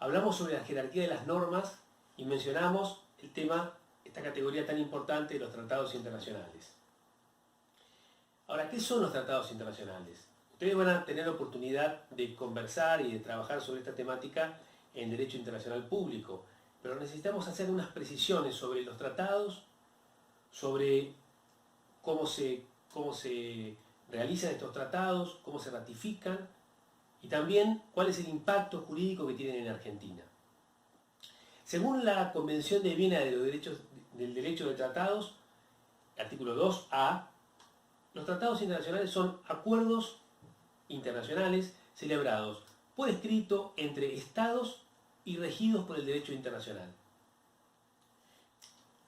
hablamos sobre la jerarquía de las normas y mencionamos el tema, esta categoría tan importante de los tratados internacionales. Ahora, ¿qué son los tratados internacionales? Ustedes van a tener oportunidad de conversar y de trabajar sobre esta temática en Derecho Internacional Público, pero necesitamos hacer unas precisiones sobre los tratados, sobre cómo se realizan estos tratados, cómo se ratifican y también cuál es el impacto jurídico que tienen en Argentina. Según la Convención de Viena de los del Derecho de Tratados, artículo 2A, los tratados internacionales son acuerdos internacionales celebrados por escrito entre estados y regidos por el derecho internacional.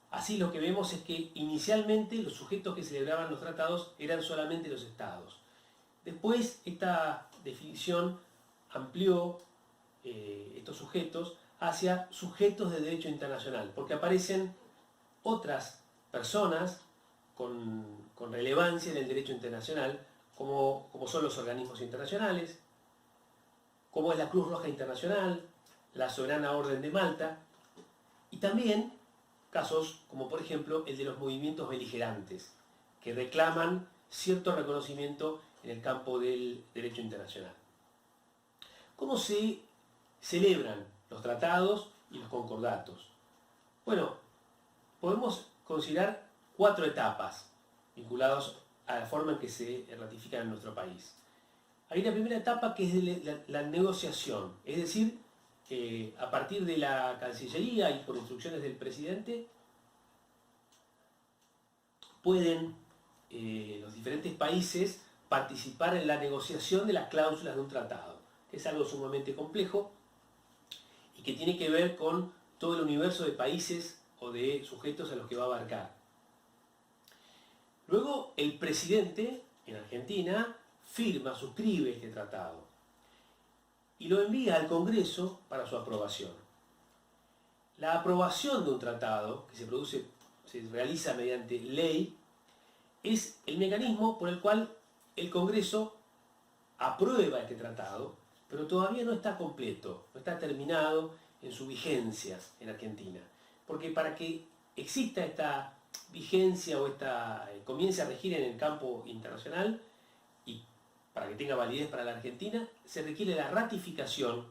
Así lo que vemos es que inicialmente los sujetos que celebraban los tratados eran solamente los estados. Después esta definición amplió estos sujetos hacia sujetos de derecho internacional, porque aparecen otras personas con relevancia en el derecho internacional, como son los organismos internacionales, como es la Cruz Roja Internacional, la Soberana Orden de Malta, y también casos como por ejemplo el de los movimientos beligerantes, que reclaman cierto reconocimiento en el campo del derecho internacional. ¿Cómo se celebran los tratados y los concordatos? Bueno, podemos considerar 4 etapas vinculadas a la forma en que se ratifican en nuestro país. Hay una primera etapa que es la negociación, es decir, a partir de la Cancillería y por instrucciones del presidente, pueden los diferentes países participar en la negociación de las cláusulas de un tratado, que es algo sumamente complejo y que tiene que ver con todo el universo de países o de sujetos a los que va a abarcar. Luego el presidente en Argentina suscribe este tratado y lo envía al Congreso para su aprobación. La aprobación de un tratado, que se realiza mediante ley, es el mecanismo por el cual el Congreso aprueba este tratado, pero todavía no está completo, no está terminado en su vigencia en Argentina. Porque para que exista esta vigencia o comience a regir en el campo internacional y para que tenga validez para la Argentina, se requiere la ratificación,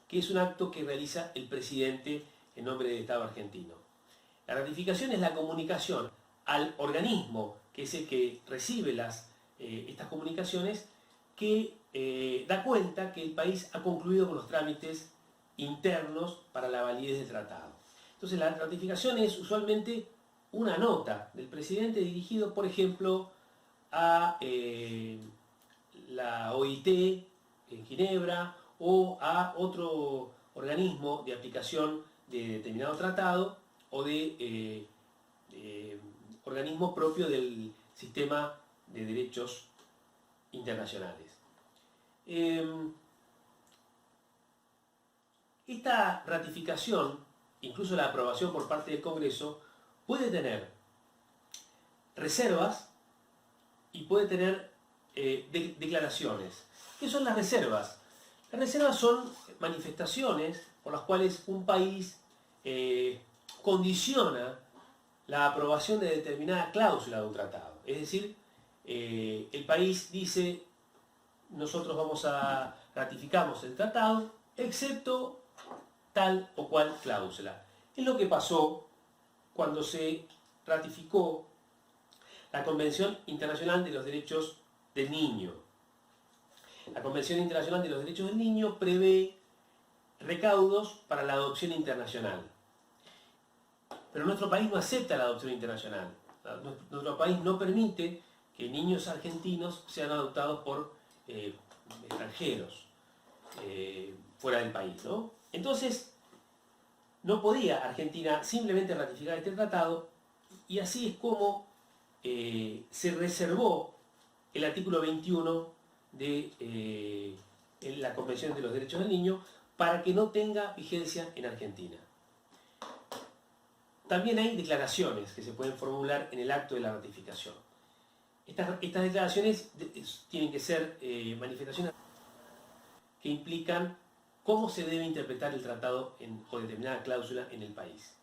que es un acto que realiza el presidente en nombre del Estado argentino. La ratificación es la comunicación al organismo, que es el que recibe estas comunicaciones, que da cuenta que el país ha concluido con los trámites internos para la validez del tratado. Entonces la ratificación es usualmente una nota del presidente dirigido, por ejemplo, a la OIT en Ginebra o a otro organismo de aplicación de determinado tratado o de organismo propio del sistema de derechos internacionales. Esta ratificación, incluso la aprobación por parte del Congreso, puede tener reservas y puede tener declaraciones. ¿Qué son las reservas? Las reservas son manifestaciones por las cuales un país condiciona la aprobación de determinada cláusula de un tratado. Es decir, el país dice, nosotros ratificamos el tratado, excepto tal o cual cláusula. Es lo que pasó cuando se ratificó la Convención Internacional de los Derechos del Niño. La Convención Internacional de los Derechos del Niño prevé recaudos para la adopción internacional. Pero nuestro país no acepta la adopción internacional. Nuestro país no permite que niños argentinos sean adoptados por extranjeros fuera del país, ¿no? Entonces, no podía Argentina simplemente ratificar este tratado, y así es como se reservó el artículo 21 de la Convención de los Derechos del Niño para que no tenga vigencia en Argentina. También hay declaraciones que se pueden formular en el acto de la ratificación. Estas declaraciones tienen que ser manifestaciones que implican cómo se debe interpretar el tratado o determinada cláusula en el país.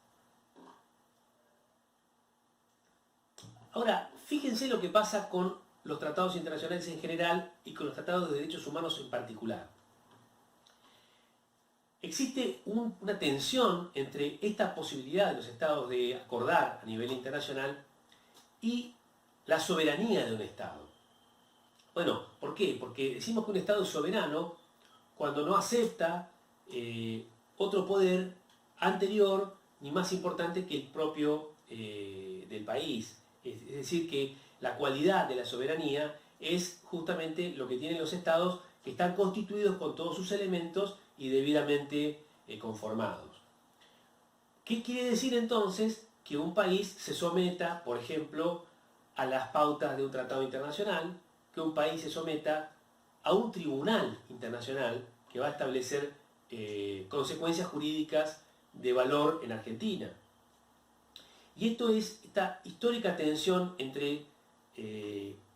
Ahora, fíjense lo que pasa con los tratados internacionales en general y con los tratados de derechos humanos en particular. Existe una tensión entre esta posibilidad de los estados de acordar a nivel internacional y la soberanía de un estado. Bueno, ¿por qué? Porque decimos que un estado es soberano cuando no acepta otro poder anterior ni más importante que el propio del país. Es decir, que la cualidad de la soberanía es justamente lo que tienen los estados, que están constituidos con todos sus elementos y debidamente conformados. ¿Qué quiere decir entonces? Que un país se someta, por ejemplo, a las pautas de un tratado internacional, que un país se someta a un tribunal internacional que va a establecer consecuencias jurídicas de valor en Argentina. Y esto es esta histórica tensión entre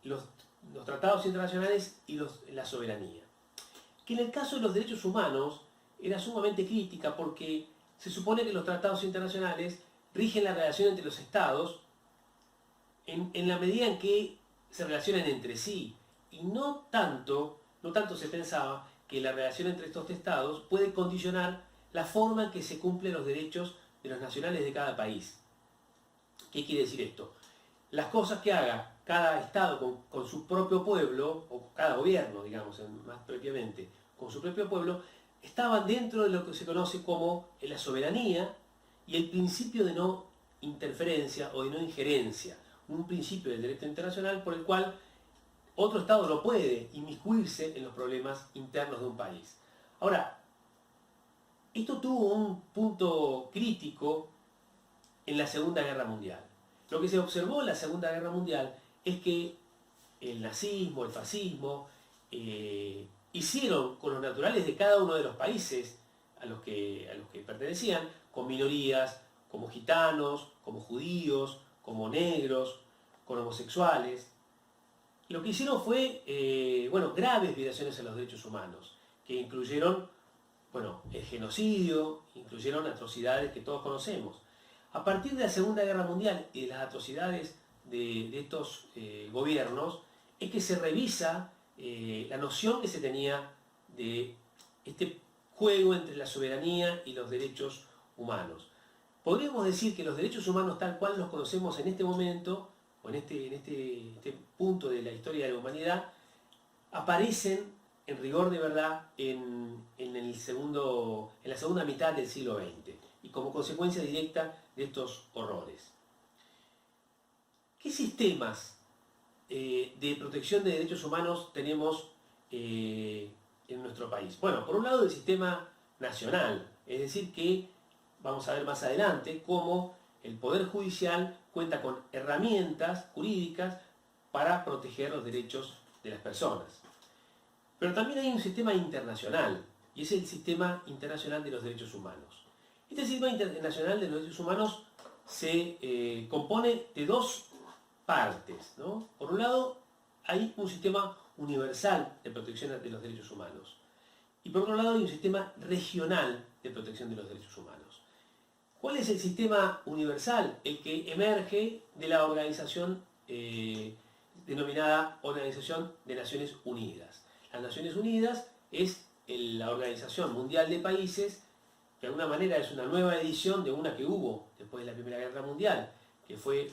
los tratados internacionales y la soberanía, que en el caso de los derechos humanos era sumamente crítica porque se supone que los tratados internacionales rigen la relación entre los estados en la medida en que se relacionan entre sí, y no tanto se pensaba que la relación entre estos estados puede condicionar la forma en que se cumplen los derechos de los nacionales de cada país. ¿Qué quiere decir esto? Las cosas que haga cada estado con su propio pueblo, o cada gobierno, digamos, más propiamente, con su propio pueblo, estaban dentro de lo que se conoce como la soberanía y el principio de no interferencia o de no injerencia, un principio del derecho internacional por el cual otro estado no puede inmiscuirse en los problemas internos de un país. Ahora, esto tuvo un punto crítico en la Segunda Guerra Mundial. Lo que se observó en la Segunda Guerra Mundial es que el nazismo, el fascismo, hicieron con los naturales de cada uno de los países a los que pertenecían, con minorías como gitanos, como judíos, como negros, con homosexuales. Lo que hicieron fue graves violaciones a los derechos humanos, que incluyeron el genocidio, incluyeron atrocidades que todos conocemos. A partir de la Segunda Guerra Mundial y de las atrocidades de estos gobiernos, es que se revisa la noción que se tenía de este juego entre la soberanía y los derechos humanos. Podríamos decir que los derechos humanos tal cual los conocemos en este momento, o en este punto de la historia de la humanidad, aparecen en rigor de verdad en la segunda mitad del siglo XX y como consecuencia directa de estos horrores. ¿Qué sistemas de protección de derechos humanos tenemos en nuestro país? Bueno, por un lado el sistema nacional, es decir que vamos a ver más adelante cómo el Poder Judicial cuenta con herramientas jurídicas para proteger los derechos de las personas. Pero también hay un sistema internacional, y es el Sistema Internacional de los Derechos Humanos. Este Sistema Internacional de los Derechos Humanos se compone de dos partes, ¿no? Por un lado, hay un sistema universal de protección de los derechos humanos. Y por otro lado, hay un sistema regional de protección de los derechos humanos. ¿Cuál es el sistema universal? El que emerge de la organización denominada Organización de Naciones Unidas. Las Naciones Unidas es la Organización Mundial de Países, que de alguna manera es una nueva edición de una que hubo después de la Primera Guerra Mundial, que fue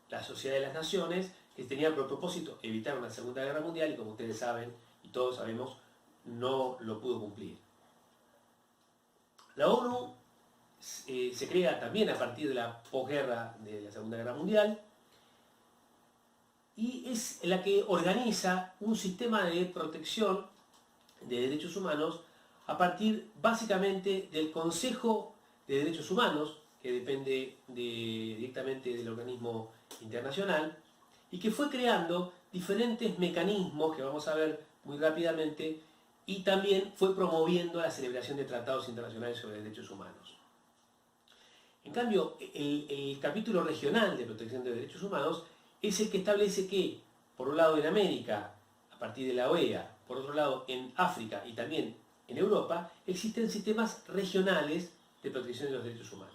la Sociedad de las Naciones, que tenía por propósito evitar una Segunda Guerra Mundial y como ustedes saben, y todos sabemos, no lo pudo cumplir. La ONU se crea también a partir de la posguerra de la Segunda Guerra Mundial y es la que organiza un sistema de protección de derechos humanos a partir básicamente del Consejo de Derechos Humanos, que depende directamente del organismo internacional, y que fue creando diferentes mecanismos que vamos a ver muy rápidamente, y también fue promoviendo la celebración de tratados internacionales sobre derechos humanos. En cambio, el capítulo regional de protección de derechos humanos es el que establece que, por un lado en América, a partir de la OEA, por otro lado en África y también en Europa, existen sistemas regionales de protección de los derechos humanos.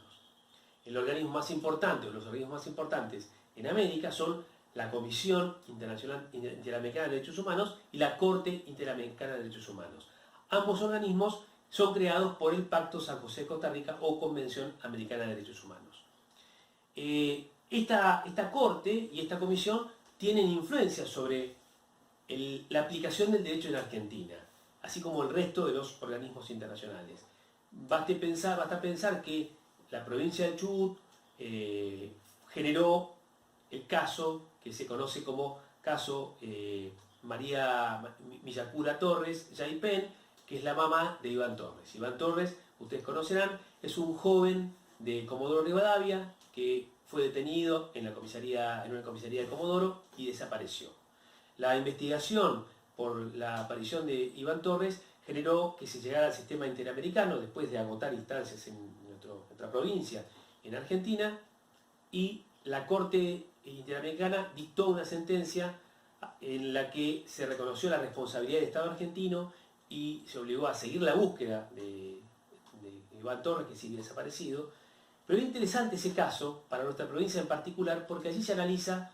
El organismo más importante, o los organismos más importantes en América son la Comisión Interamericana de Derechos Humanos y la Corte Interamericana de Derechos Humanos. Ambos organismos son creados por el Pacto San José de Costa Rica o Convención Americana de Derechos Humanos. Esta Corte y esta Comisión tienen influencia sobre la aplicación del derecho en Argentina, así como el resto de los organismos internacionales. Basta pensar que la provincia de Chubut generó el caso que se conoce como caso María Millacura Torres Yaipen, que es la mamá de Iván Torres. Iván Torres, ustedes conocerán, es un joven de Comodoro Rivadavia que fue detenido en una comisaría de Comodoro y desapareció. La investigación por la aparición de Iván Torres generó que se llegara al sistema interamericano después de agotar instancias en nuestra provincia, en Argentina, y la Corte Interamericana dictó una sentencia en la que se reconoció la responsabilidad del Estado argentino y se obligó a seguir la búsqueda de Iván Torres, que sigue desaparecido. Pero es interesante ese caso, para nuestra provincia en particular, porque allí se analiza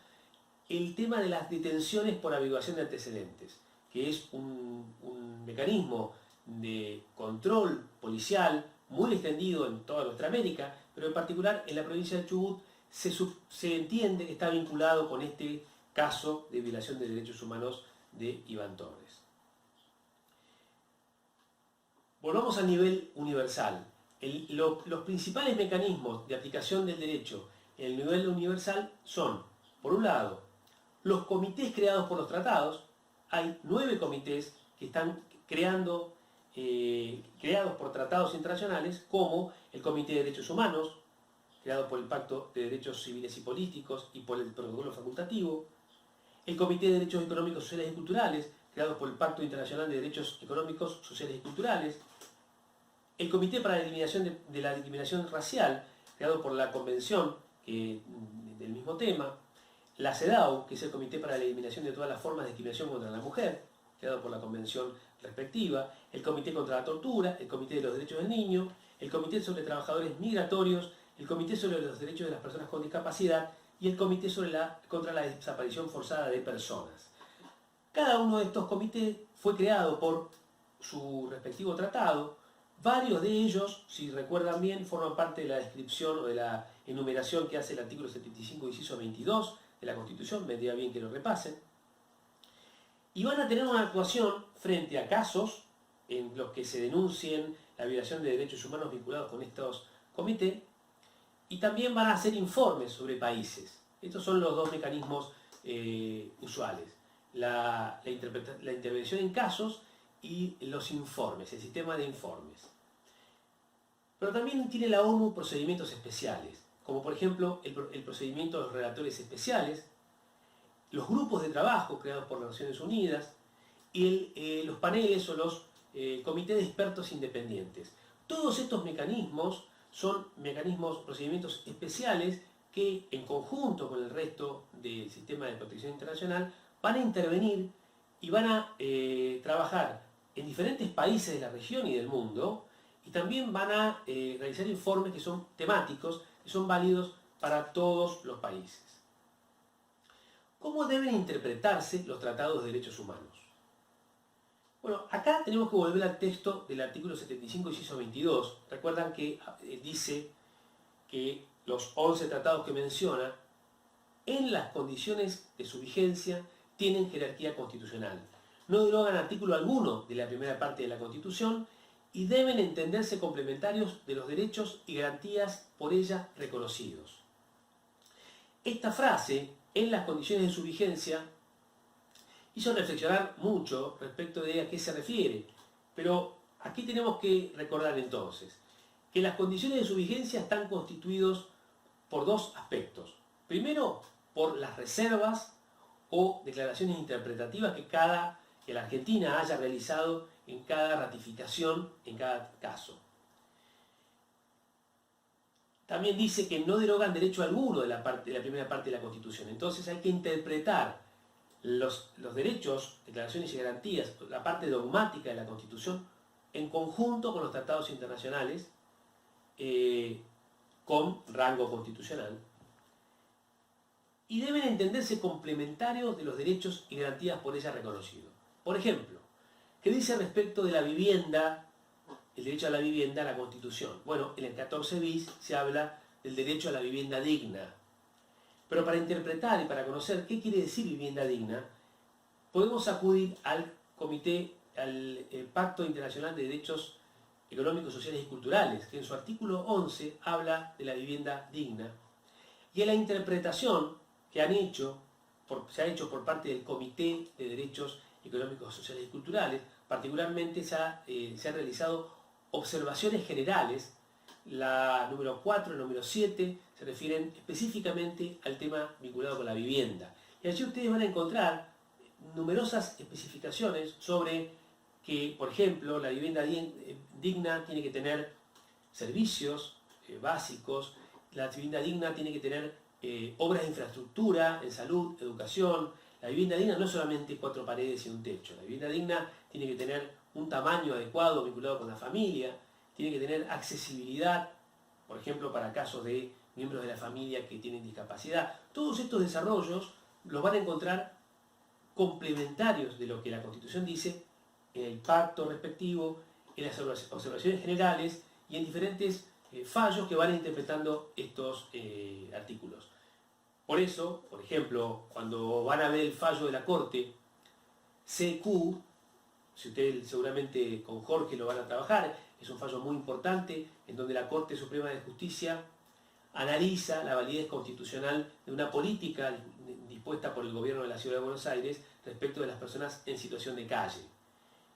el tema de las detenciones por averiguación de antecedentes, que es un mecanismo de control policial muy extendido en toda nuestra América, pero en particular en la provincia de Chubut se entiende que está vinculado con este caso de violación de derechos humanos de Iván Torres. Volvamos a nivel universal. Los principales mecanismos de aplicación del derecho en el nivel universal son, por un lado, los comités creados por los tratados. Hay 9 comités que están creados por tratados internacionales, como el Comité de Derechos Humanos, creado por el Pacto de Derechos Civiles y Políticos y por el Protocolo Facultativo, el Comité de Derechos Económicos, Sociales y Culturales, creado por el Pacto Internacional de Derechos Económicos, Sociales y Culturales, el Comité para la Eliminación de la Discriminación Racial, creado por la Convención del mismo tema, la CEDAW, que es el Comité para la Eliminación de todas las formas de discriminación contra la mujer, creado por la Convención respectiva, el Comité contra la Tortura, el Comité de los Derechos del Niño, el Comité sobre Trabajadores Migratorios, el Comité sobre los Derechos de las Personas con Discapacidad y el Comité contra la Desaparición Forzada de Personas. Cada uno de estos comités fue creado por su respectivo tratado. Varios de ellos, si recuerdan bien, forman parte de la descripción o de la enumeración que hace el artículo 75, inciso 22 de la Constitución, vendría bien que lo repasen. Y van a tener una actuación frente a casos en los que se denuncien la violación de derechos humanos vinculados con estos comités, y también van a hacer informes sobre países. Estos son los dos mecanismos usuales. La intervención en casos y los informes, el sistema de informes. Pero también tiene la ONU procedimientos especiales, como por ejemplo el procedimiento de los relatores especiales, los grupos de trabajo creados por las Naciones Unidas y los paneles o los comités de expertos independientes. Todos estos mecanismos son procedimientos especiales que en conjunto con el resto del sistema de protección internacional van a intervenir y van a trabajar en diferentes países de la región y del mundo, y también van a realizar informes que son temáticos, que son válidos para todos los países. ¿Cómo deben interpretarse los tratados de derechos humanos? Bueno, acá tenemos que volver al texto del artículo 75, inciso 22. Recuerdan que dice que los 11 tratados que menciona, en las condiciones de su vigencia, tienen jerarquía constitucional. No derogan artículo alguno de la primera parte de la Constitución y deben entenderse complementarios de los derechos y garantías por ella reconocidos. Esta frase, en las condiciones de su vigencia, hizo reflexionar mucho respecto de a qué se refiere, pero aquí tenemos que recordar entonces que las condiciones de su vigencia están constituidos por dos aspectos. Primero, por las reservas o declaraciones interpretativas que la Argentina haya realizado en cada ratificación, en cada caso. También dice que no derogan derecho alguno de la primera parte de la Constitución. Entonces hay que interpretar los derechos, declaraciones y garantías, la parte dogmática de la Constitución, en conjunto con los tratados internacionales con rango constitucional y deben entenderse complementarios de los derechos y garantías por ella reconocidos. Por ejemplo, ¿qué dice respecto de la vivienda, el derecho a la vivienda, la Constitución? Bueno, en el 14 bis se habla del derecho a la vivienda digna. Pero para interpretar y para conocer qué quiere decir vivienda digna, podemos acudir al Pacto Internacional de Derechos Económicos, Sociales y Culturales, que en su artículo 11 habla de la vivienda digna, y a la interpretación que se ha hecho por parte del Comité de Derechos Económicos, Sociales y Culturales. Particularmente se han realizado observaciones generales. La número 4 y la número 7 se refieren específicamente al tema vinculado con la vivienda. Y allí ustedes van a encontrar numerosas especificaciones sobre que, por ejemplo, la vivienda digna tiene que tener servicios básicos, la vivienda digna tiene que tener obras de infraestructura en salud, educación. La vivienda digna no es solamente 4 paredes y un techo. La vivienda digna tiene que tener un tamaño adecuado vinculado con la familia, tiene que tener accesibilidad, por ejemplo, para casos de miembros de la familia que tienen discapacidad. Todos estos desarrollos los van a encontrar complementarios de lo que la Constitución dice en el pacto respectivo, en las observaciones generales y en diferentes fallos que van interpretando estos artículos. Por eso, por ejemplo, cuando van a ver el fallo de la Corte, CQ, si ustedes seguramente con Jorge lo van a trabajar, es un fallo muy importante en donde la Corte Suprema de Justicia analiza la validez constitucional de una política dispuesta por el gobierno de la Ciudad de Buenos Aires respecto de las personas en situación de calle.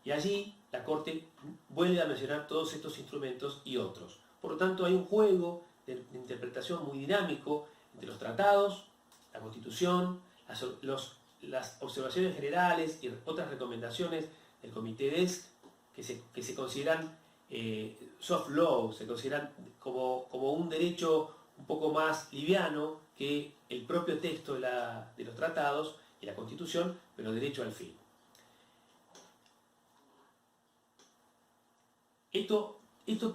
Y allí la Corte vuelve a mencionar todos estos instrumentos y otros. Por lo tanto, hay un juego de interpretación muy dinámico entre los tratados, la Constitución, las observaciones generales y otras recomendaciones del Comité DESC que se consideran soft law, se consideran como un derecho un poco más liviano que el propio texto de los tratados y la Constitución, pero derecho al fin. Esto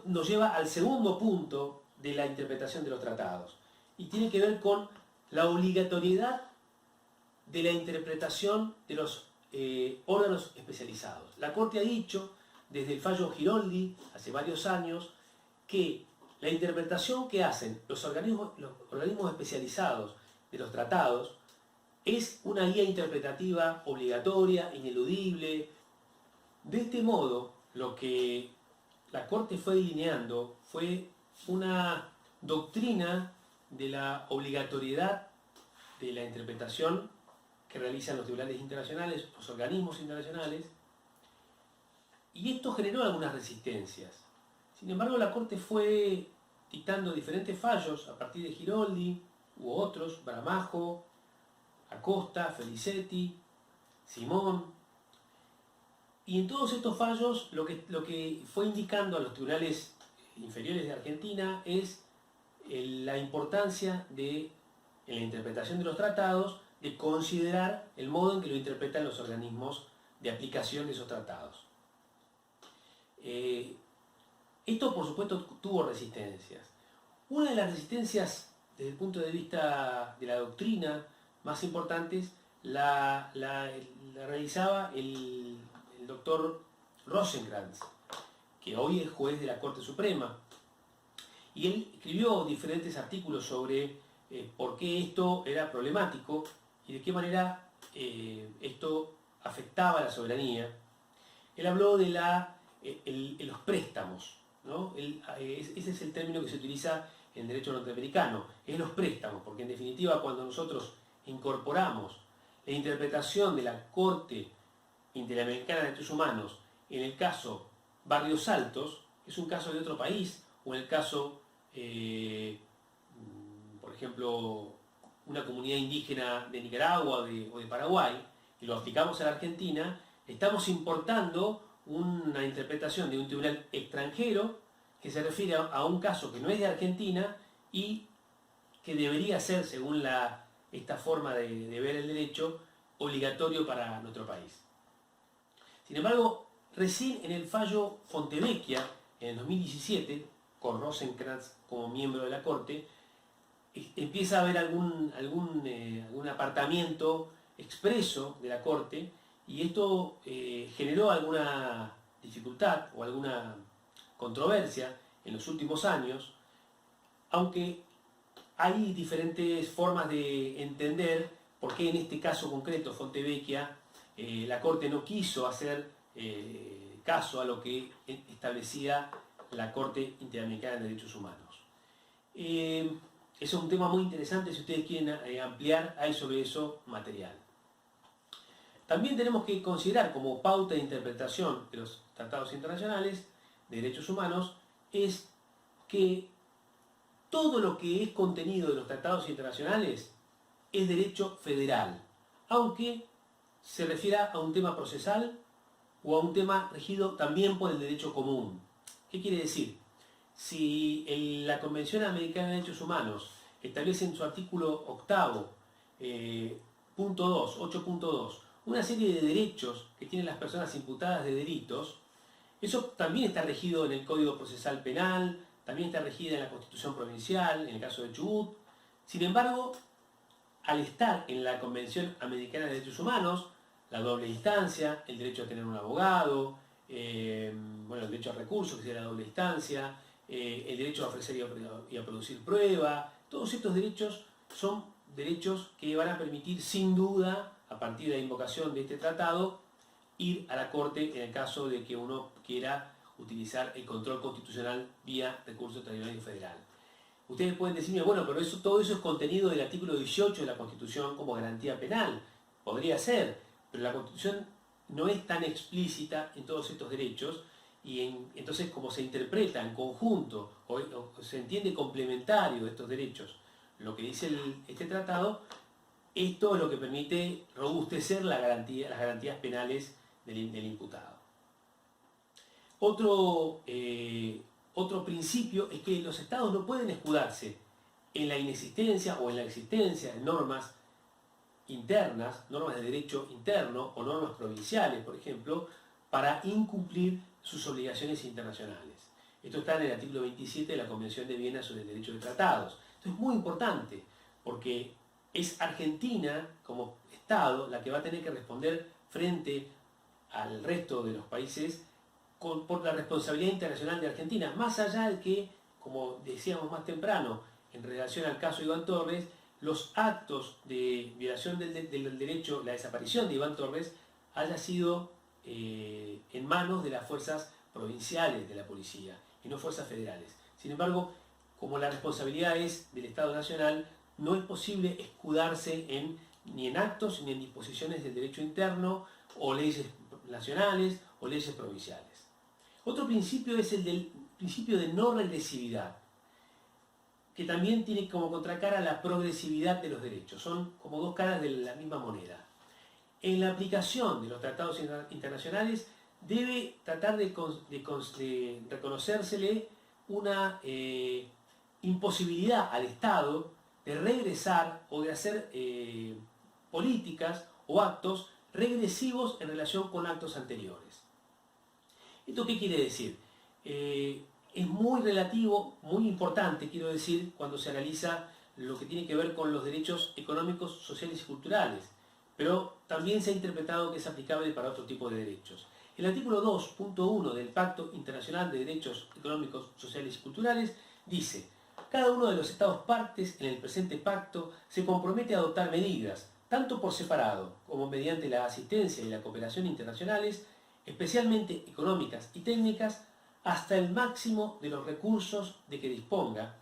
nos lleva al segundo punto de la interpretación de los tratados y tiene que ver con la obligatoriedad de la interpretación de los órganos especializados. La Corte ha dicho, desde el fallo Giroldi, hace varios años, que la interpretación que hacen los organismos especializados de los tratados es una guía interpretativa obligatoria, ineludible. De este modo, lo que la Corte fue delineando fue una doctrina de la obligatoriedad de la interpretación que realizan los tribunales internacionales, los organismos internacionales, y esto generó algunas resistencias. Sin embargo, la Corte fue dictando diferentes fallos a partir de Giroldi u otros, Baramajo, Acosta, Felicetti, Simón, y en todos estos fallos lo que fue indicando a los tribunales inferiores de Argentina es la importancia en la interpretación de los tratados de considerar el modo en que lo interpretan los organismos de aplicación de esos tratados. Esto, por supuesto, tuvo resistencias. Una de las resistencias, desde el punto de vista de la doctrina, más importantes, la realizaba el doctor Rosenkrantz, que hoy es juez de la Corte Suprema. Y él escribió diferentes artículos sobre por qué esto era problemático y de qué manera esto afectaba a la soberanía. Él habló de los préstamos, ¿no? Ese es el término que se utiliza en el derecho norteamericano, es los préstamos, porque en definitiva cuando nosotros incorporamos la interpretación de la Corte Interamericana de Derechos Humanos en el caso Barrios Altos, que es un caso de otro país, o en el caso, por ejemplo, una comunidad indígena de Nicaragua o de Paraguay, y lo aplicamos a la Argentina, estamos importando una interpretación de un tribunal extranjero que se refiere a un caso que no es de Argentina y que debería ser, según esta forma de ver el derecho, obligatorio para nuestro país. Sin embargo, Recién en el fallo Fontevecchia, en el 2017, con Rosenkrantz como miembro de la Corte, empieza a haber algún apartamiento expreso de la Corte, y esto generó alguna dificultad o alguna controversia en los últimos años, aunque hay diferentes formas de entender por qué en este caso concreto, Fontevecchia, la Corte no quiso hacer caso a lo que establecía la Corte Interamericana de Derechos Humanos. Es un tema muy interesante, si ustedes quieren ampliar, hay sobre eso material. También tenemos que considerar como pauta de interpretación de los tratados internacionales de derechos humanos es que todo lo que es contenido de los tratados internacionales es derecho federal, aunque se refiera a un tema procesal o a un tema regido también por el derecho común. ¿Qué quiere decir? Si la Convención Americana de Derechos Humanos establece en su artículo octavo, punto 2, 8.2, una serie de derechos que tienen las personas imputadas de delitos, eso también está regido en el Código Procesal Penal, también está regida en la Constitución Provincial, en el caso de Chubut. Sin embargo, al estar en la Convención Americana de Derechos Humanos, la doble instancia, el derecho a tener un abogado, el derecho a recursos, que sería la doble instancia, el derecho a ofrecer y a producir prueba, todos estos derechos son derechos que van a permitir sin duda, a partir de la invocación de este tratado, ir a la Corte en el caso de que uno quiera utilizar el control constitucional vía recurso extraordinario federal. Ustedes pueden decirme, bueno, pero todo eso es contenido del artículo 18 de la Constitución como garantía penal. Podría ser, pero la Constitución no es tan explícita en todos estos derechos, y entonces como se interpreta en conjunto o se entiende complementario de estos derechos lo que dice este tratado, esto es lo que permite robustecer las garantías penales del imputado. Otro principio es que los estados no pueden escudarse en la inexistencia o en la existencia de normas internas, normas de derecho interno o normas provinciales, por ejemplo, para incumplir sus obligaciones internacionales. Esto está en el artículo 27 de la Convención de Viena sobre el Derecho de Tratados. Esto es muy importante porque es Argentina como Estado la que va a tener que responder frente al resto de los países por la responsabilidad internacional de Argentina, más allá de que, como decíamos más temprano, en relación al caso de Iván Torres, los actos de violación del derecho, la desaparición de Iván Torres, haya sido en manos de las fuerzas provinciales de la policía y no fuerzas federales. Sin embargo, como la responsabilidad es del Estado Nacional, no es posible escudarse ni en actos ni en disposiciones del derecho interno o leyes nacionales o leyes provinciales. Otro principio es el del principio de no regresividad, que también tiene como contracara la progresividad de los derechos. Son como dos caras de la misma moneda. En la aplicación de los tratados internacionales debe tratar de reconocérsele una imposibilidad al Estado de regresar o de hacer políticas o actos regresivos en relación con actos anteriores. ¿Esto qué quiere decir? Es muy relativo, muy importante, quiero decir, cuando se analiza lo que tiene que ver con los derechos económicos, sociales y culturales, pero también se ha interpretado que es aplicable para otro tipo de derechos. El artículo 2.1 del Pacto Internacional de Derechos Económicos, Sociales y Culturales dice: cada uno de los Estados partes en el presente pacto se compromete a adoptar medidas, tanto por separado como mediante la asistencia y la cooperación internacionales, especialmente económicas y técnicas, hasta el máximo de los recursos de que disponga,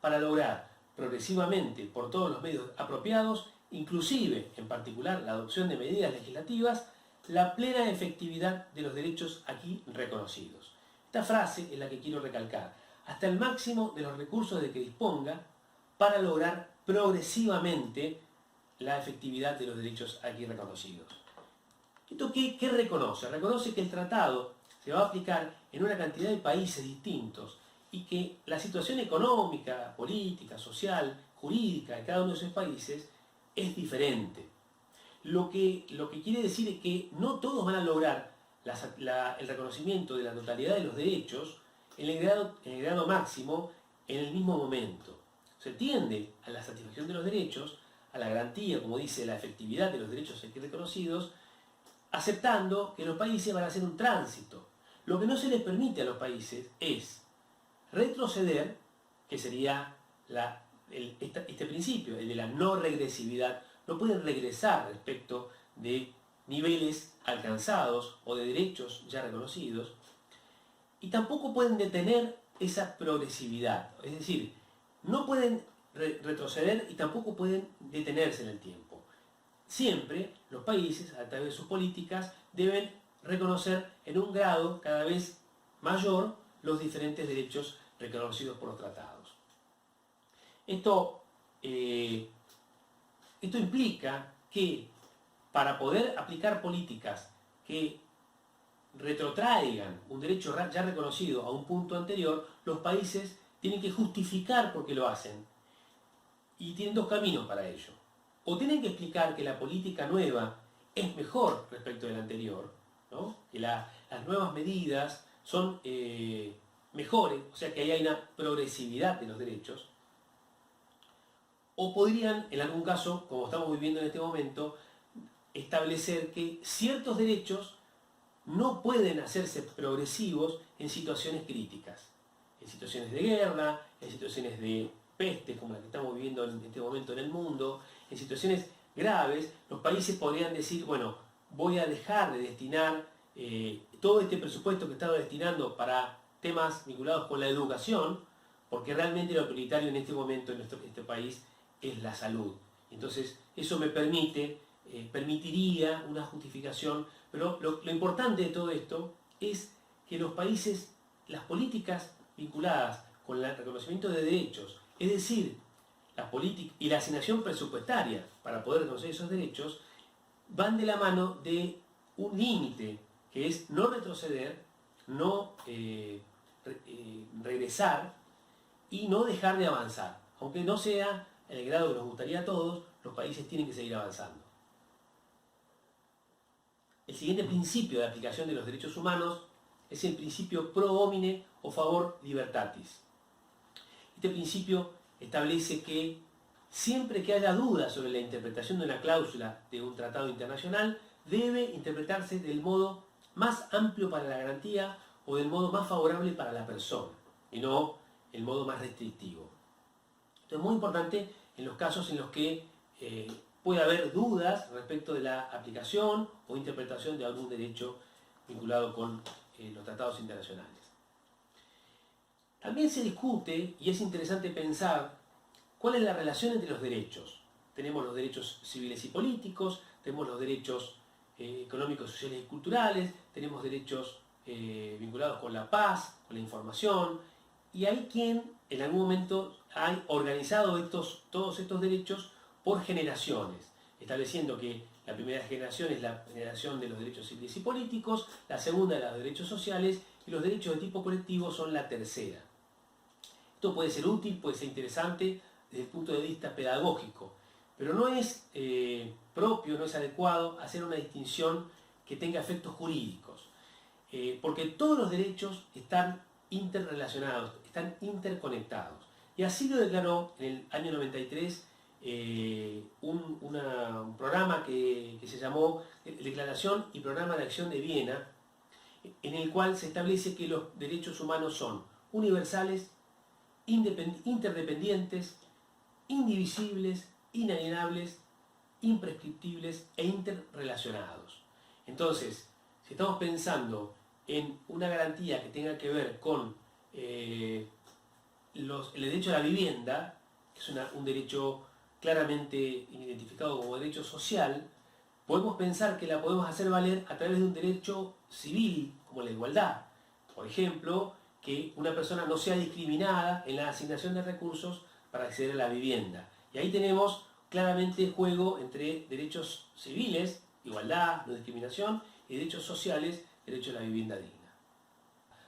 para lograr progresivamente por todos los medios apropiados, inclusive en particular la adopción de medidas legislativas, la plena efectividad de los derechos aquí reconocidos. Esta frase es la que quiero recalcar: hasta el máximo de los recursos de que disponga para lograr progresivamente la efectividad de los derechos aquí reconocidos. ¿Esto qué reconoce? Reconoce que el tratado se va a aplicar en una cantidad de países distintos y que la situación económica, política, social, jurídica de cada uno de esos países es diferente. Lo que quiere decir es que no todos van a lograr el reconocimiento de la totalidad de los derechos en el grado máximo en el mismo momento. Se tiende a la satisfacción de los derechos, a la garantía, como dice, la efectividad de los derechos aquí reconocidos, aceptando que los países van a hacer un tránsito. Lo que no se les permite a los países es retroceder, que sería este principio, el de la no regresividad. No pueden regresar respecto de niveles alcanzados o de derechos ya reconocidos, y tampoco pueden detener esa progresividad. Es decir, no pueden retroceder y tampoco pueden detenerse en el tiempo. Siempre los países, a través de sus políticas, deben reconocer en un grado cada vez mayor los diferentes derechos reconocidos por los tratados. Esto implica que para poder aplicar políticas que retrotraigan un derecho ya reconocido a un punto anterior, los países tienen que justificar por qué lo hacen. Y tienen dos caminos para ello. O tienen que explicar que la política nueva es mejor respecto de la anterior, ¿no? Que las nuevas medidas son mejores, o sea que ahí hay una progresividad de los derechos. O podrían, en algún caso, como estamos viviendo en este momento, establecer que ciertos derechos no pueden hacerse progresivos en situaciones críticas, en situaciones de guerra, en situaciones de peste como la que estamos viviendo en este momento en el mundo, en situaciones graves. Los países podrían decir, bueno, voy a dejar de destinar todo este presupuesto que estaba destinando para temas vinculados con la educación, porque realmente lo prioritario en este momento en este país es la salud. Entonces, eso me permitiría una justificación, pero lo importante de todo esto es que los países, las políticas vinculadas con el reconocimiento de derechos, es decir, la política y la asignación presupuestaria para poder reconocer esos derechos, van de la mano de un límite que es no retroceder, no regresar y no dejar de avanzar. Aunque no sea en el grado que nos gustaría a todos, los países tienen que seguir avanzando. El siguiente principio de aplicación de los derechos humanos es el principio pro homine o favor libertatis. Este principio establece que siempre que haya dudas sobre la interpretación de una cláusula de un tratado internacional, debe interpretarse del modo más amplio para la garantía o del modo más favorable para la persona, y no el modo más restrictivo. Esto es muy importante en los casos en los que puede haber dudas respecto de la aplicación o interpretación de algún derecho vinculado con los tratados internacionales. También se discute, y es interesante pensar, cuál es la relación entre los derechos. Tenemos los derechos civiles y políticos, tenemos los derechos económicos, sociales y culturales, tenemos derechos vinculados con la paz, con la información, y hay quien en algún momento ha organizado todos estos derechos por generaciones, estableciendo que la primera generación es la generación de los derechos civiles y políticos, la segunda de los derechos sociales, y los derechos de tipo colectivo son la tercera. Esto puede ser útil, puede ser interesante desde el punto de vista pedagógico, pero no es propio, no es adecuado hacer una distinción que tenga efectos jurídicos, porque todos los derechos están interrelacionados, están interconectados. Y así lo declaró en el año 93 un programa que se llamó Declaración y Programa de Acción de Viena, en el cual se establece que los derechos humanos son universales, interdependientes, indivisibles, inalienables, imprescriptibles e interrelacionados. Entonces, si estamos pensando en una garantía que tenga que ver con el derecho a la vivienda, que es un derecho claramente identificado como derecho social, podemos pensar que la podemos hacer valer a través de un derecho civil, como la igualdad. Por ejemplo, que una persona no sea discriminada en la asignación de recursos para acceder a la vivienda. Y ahí tenemos claramente juego entre derechos civiles, igualdad, no discriminación, y derechos sociales, derecho a la vivienda digna.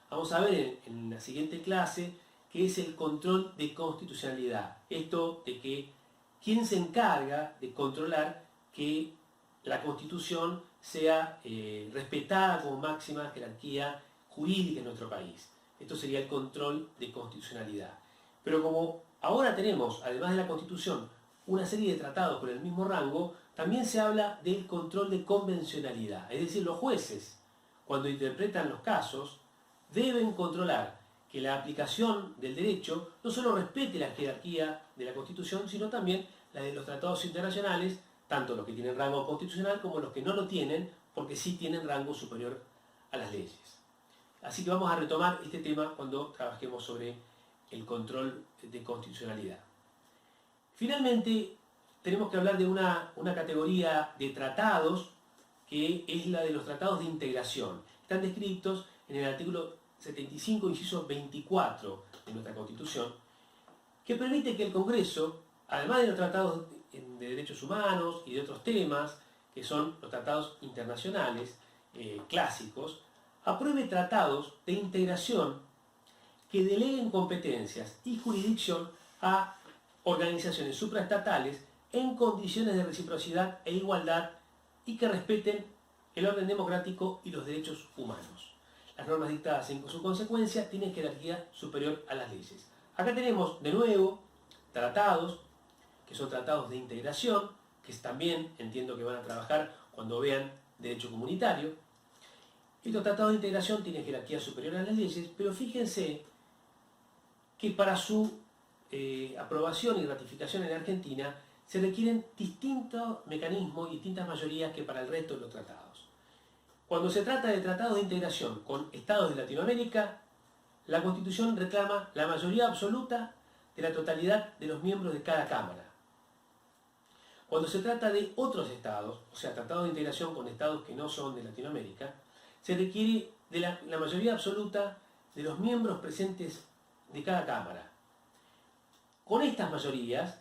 Vamos a ver en la siguiente clase qué es el control de constitucionalidad. Esto de que quién se encarga de controlar que la Constitución sea respetada como máxima jerarquía jurídica en nuestro país. Esto sería el control de constitucionalidad. Pero como ahora tenemos, además de la Constitución, una serie de tratados con el mismo rango, también se habla del control de convencionalidad. Es decir, los jueces, cuando interpretan los casos, deben controlar que la aplicación del derecho no solo respete la jerarquía de la Constitución, sino también la de los tratados internacionales, tanto los que tienen rango constitucional como los que no lo tienen, porque sí tienen rango superior a las leyes. Así que vamos a retomar este tema cuando trabajemos sobre el control de constitucionalidad. Finalmente, tenemos que hablar de una categoría de tratados que es la de los tratados de integración. Están descritos en el artículo 75, inciso 24 de nuestra Constitución, que permite que el Congreso, además de los tratados de derechos humanos y de otros temas, que son los tratados internacionales clásicos, apruebe tratados de integración que deleguen competencias y jurisdicción a organizaciones supraestatales en condiciones de reciprocidad e igualdad y que respeten el orden democrático y los derechos humanos. Las normas dictadas en su consecuencia tienen jerarquía superior a las leyes. Acá tenemos de nuevo tratados, que son tratados de integración, que también entiendo que van a trabajar cuando vean derecho comunitario. Estos tratados de integración tienen jerarquía superior a las leyes, pero fíjense que para su aprobación y ratificación en Argentina se requieren distintos mecanismos y distintas mayorías que para el resto de los tratados. Cuando se trata de tratados de integración con estados de Latinoamérica, la Constitución reclama la mayoría absoluta de la totalidad de los miembros de cada Cámara. Cuando se trata de otros estados, o sea, tratados de integración con estados que no son de Latinoamérica, se requiere de la mayoría absoluta de los miembros presentes de cada Cámara. Con estas mayorías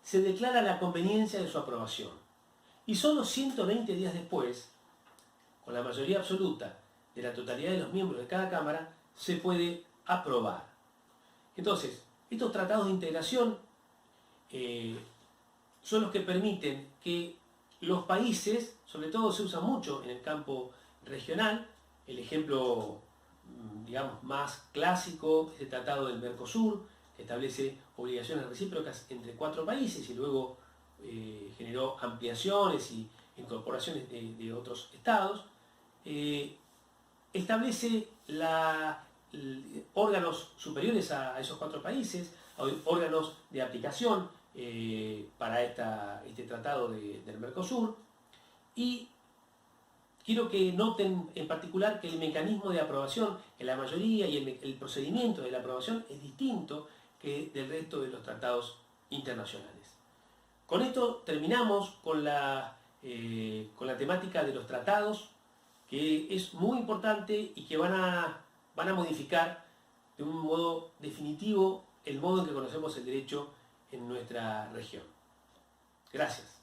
se declara la conveniencia de su aprobación. Y solo 120 días después, con la mayoría absoluta de la totalidad de los miembros de cada Cámara, se puede aprobar. Entonces, estos tratados de integración son los que permiten que los países, sobre todo se usa mucho en el campo regional, el ejemplo, digamos, más clásico es el Tratado del Mercosur, que establece obligaciones recíprocas entre 4 países y luego generó ampliaciones y incorporaciones de otros estados. Establece órganos superiores a esos 4 países, órganos de aplicación para este tratado del Mercosur, y quiero que noten en particular que el mecanismo de aprobación, que la mayoría y el procedimiento de la aprobación es distinto que del resto de los tratados internacionales. Con esto terminamos con la temática de los tratados, que es muy importante y que van a modificar de un modo definitivo el modo en que conocemos el derecho en nuestra región. Gracias.